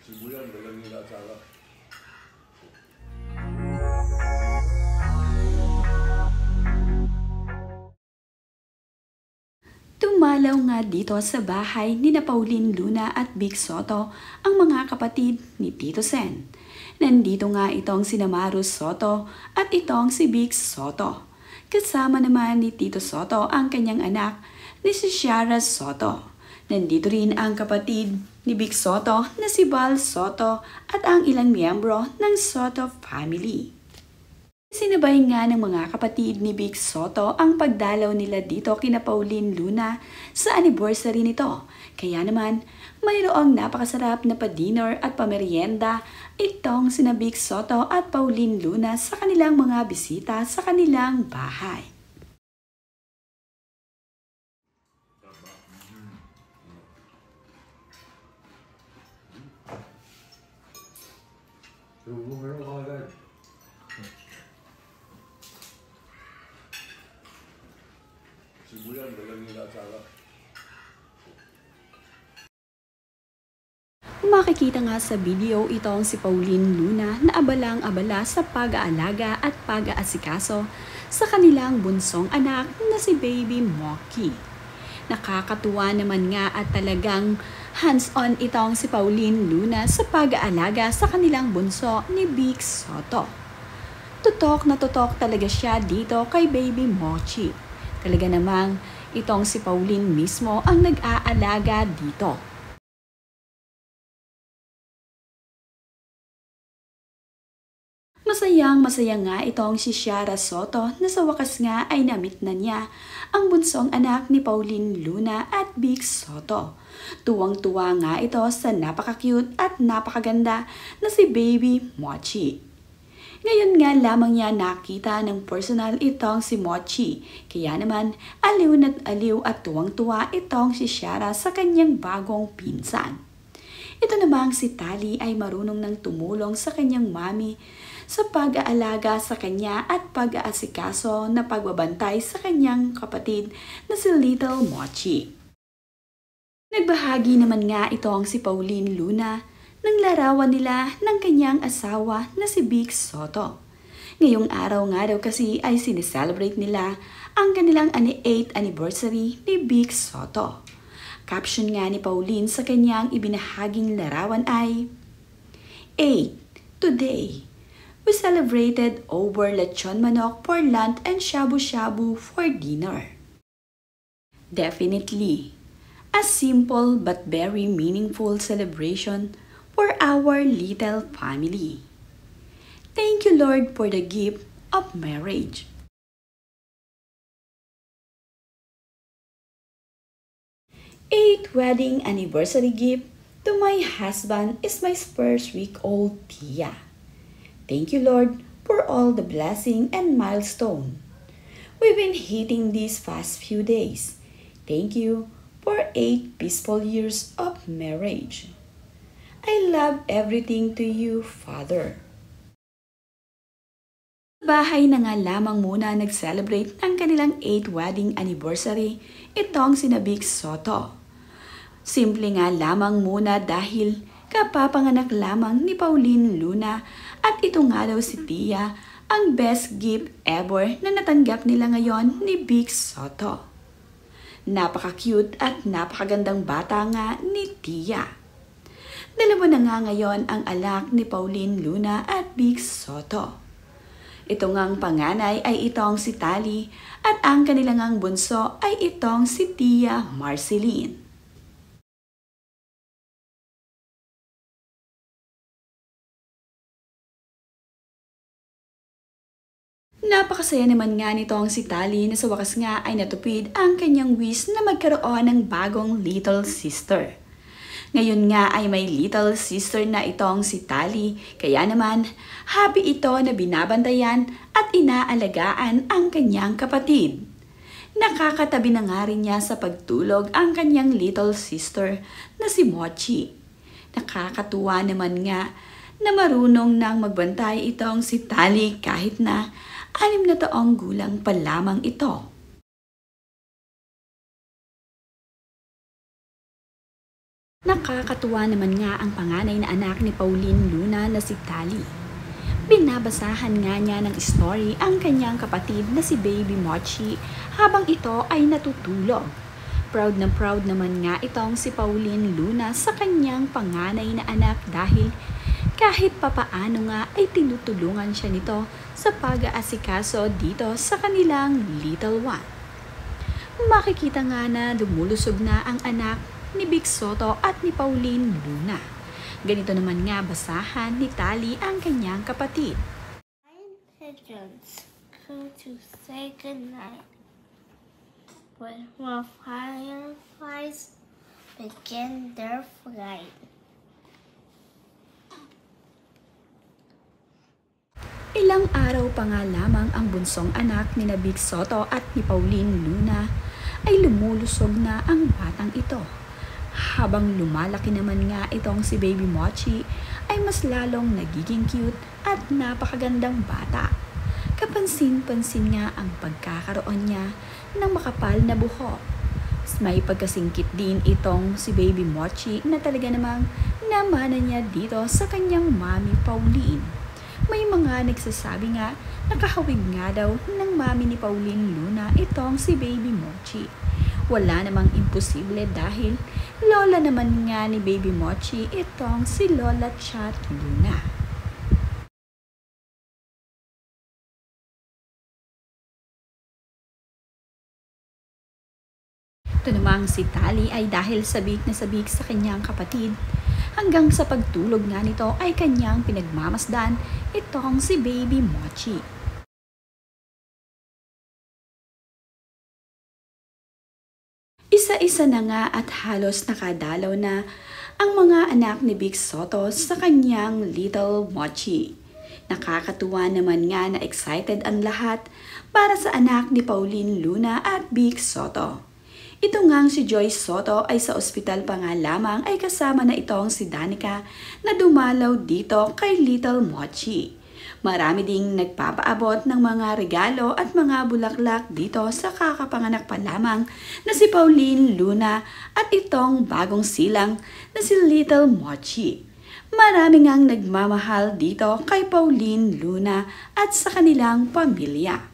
Sibuyan, Melanie at Sarah. Dumalaw nga dito sa bahay ni Pauline Luna at Vic Soto ang mga kapatid ni Tito Sen. Nandito nga itong si Maru Soto at itong si Vic Soto. Kasama naman ni Tito Soto ang kanyang anak ni si Shara Soto. Nandito rin ang kapatid ni Vic Soto na si Val Soto at ang ilang miyembro ng Soto family. Sinabay nga ng mga kapatid ni Vic Soto ang pagdalaw nila dito kina Pauline Luna sa anniversary nito. Kaya naman, mayroong napakasarap na pa-dinner at pamerienda itong sina Vic Soto at Pauline Luna sa kanilang mga bisita sa kanilang bahay. Sibuyan, Melanie at Sarah. Makikita nga sa video itong si Pauline Luna na abalang-abala sa pag-aalaga at pag-aasikaso sa kanilang bunsong anak na si Baby Moki. Nakakatuwa naman nga at talagang hands-on itong si Pauline Luna sa pag-aalaga sa kanilang bunso ni Vic Soto. Tutok na tutok talaga siya dito kay Baby Mochi. Talaga namang itong si Pauline mismo ang nag-aalaga dito. Masaya nga itong si Shara Soto na sa wakas nga ay namit na niya ang bunsong anak ni Pauline Luna at Vic Soto. Tuwang-tuwa nga ito sa napaka-cute at napakaganda na si Baby Mochi. Ngayon nga lamang niya nakita ng personal itong si Mochi. Kaya naman aliw na't aliw at tuwang-tuwa itong si Shara sa kanyang bagong pinsan. Ito namang si Tali ay marunong nang tumulong sa kanyang mami sa pag-aalaga sa kanya at pag-aasikaso na pagbabantay sa kanyang kapatid na si Little Mochi. Nagbahagi naman nga itong si Pauline Luna ng larawan nila ng kanyang asawa na si Vic Soto. Ngayong araw nga daw kasi ay sineselebrate nila ang kanilang 8th anniversary ni Vic Soto. Caption nga ni Pauline sa kanyang ibinahaging larawan ay 8. Today, we celebrated over lechon manok for lunch and shabu-shabu for dinner. Definitely, a simple but very meaningful celebration for our little family. Thank you, Lord, for the gift of marriage. Eighth wedding anniversary gift to my husband is my first week-old Tia. Thank you, Lord, for all the blessing and milestone we've been hitting these past few days. Thank you for 8 peaceful years of marriage. I love everything to you, Father. Bahay na nga lamang muna nag-celebrate ng kanilang 8th wedding anniversary itong sina Vic Soto. Simple nga lamang muna dahil kapapanganak lamang ni Pauline Luna at ito nga daw si Tia ang best gift ever na natanggap nila ngayon ni Vic Soto. Napaka-cute at napakagandang bata nga ni Tia. Dalawa na nga ngayon ang anak ni Pauline Luna at Vic Soto. Ito ngang panganay ay itong si Tali at ang kanilang bunso ay itong si Tia Marceline. Napakasaya naman nga nitong si Tali na sa wakas nga ay natupid ang kanyang wish na magkaroon ng bagong little sister. Ngayon nga ay may little sister na itong si Tali, kaya naman happy ito na binabantayan at inaalagaan ang kanyang kapatid. Nakakatabi na nga rin niya sa pagtulog ang kanyang little sister na si Mochi. Nakakatuwa naman nga na marunong nang magbantay itong si Tali kahit na 6 na taong gulang pa lamang ito. Nakakatuwa naman nga ang panganay na anak ni Pauline Luna na si Tali. Binabasahan nga niya ng story ang kanyang kapatid na si Baby Mochi habang ito ay natutulog. Proud naman nga itong si Pauline Luna sa kanyang panganay na anak dahil kahit papaano nga ay tinutulungan siya nito sa pag-aasikaso dito sa kanilang little one. Makikita nga na lumulusog na ang anak ni Vic Sotto at ni Pauline Luna. Ganito naman nga basahan ni Tali ang kanyang kapatid. Pigeons go to say goodnight. When fireflies begin their flight. Ilang araw pa nga lamang ang bunsong anak ni Vic Sotto at ni Pauline Luna ay lumulusog na ang batang ito. Habang lumalaki naman nga itong si Baby Mochi ay mas lalong nagiging cute at napakagandang bata. Kapansin-pansin nga ang pagkakaroon niya ng makapal na buhok. May pagkasingkit din itong si Baby Mochi na talaga namang namana niya dito sa kanyang mami Pauline. May mga nagsasabi nga nakahawig nga daw ng mami ni Pauline Luna itong si Baby Mochi. Wala namang imposible dahil lola naman nga ni Baby Mochi itong si Lola Chat Luna. Ito namang si Tali ay dahil sabik na sabik sa kanyang kapatid. Hanggang sa pagtulog nga nito ay kanyang pinagmamasdan itong si Baby Mochi. Isa-isa na nga at halos nakadalaw na ang mga anak ni Vic Sotto sa kanyang little Mochi. Nakakatuwa naman nga na excited ang lahat para sa anak ni Pauline Luna at Vic Sotto. Ito ngang si Joyce Sotto ay sa ospital pa nga lamang ay kasama na itong si Danica na dumalaw dito kay Little Mochi. Marami ding nagpapaabot ng mga regalo at mga bulaklak dito sa kakapanganak pa lamang na si Pauline Luna at itong bagong silang na si Little Mochi. Marami ngang nagmamahal dito kay Pauline Luna at sa kanilang pamilya.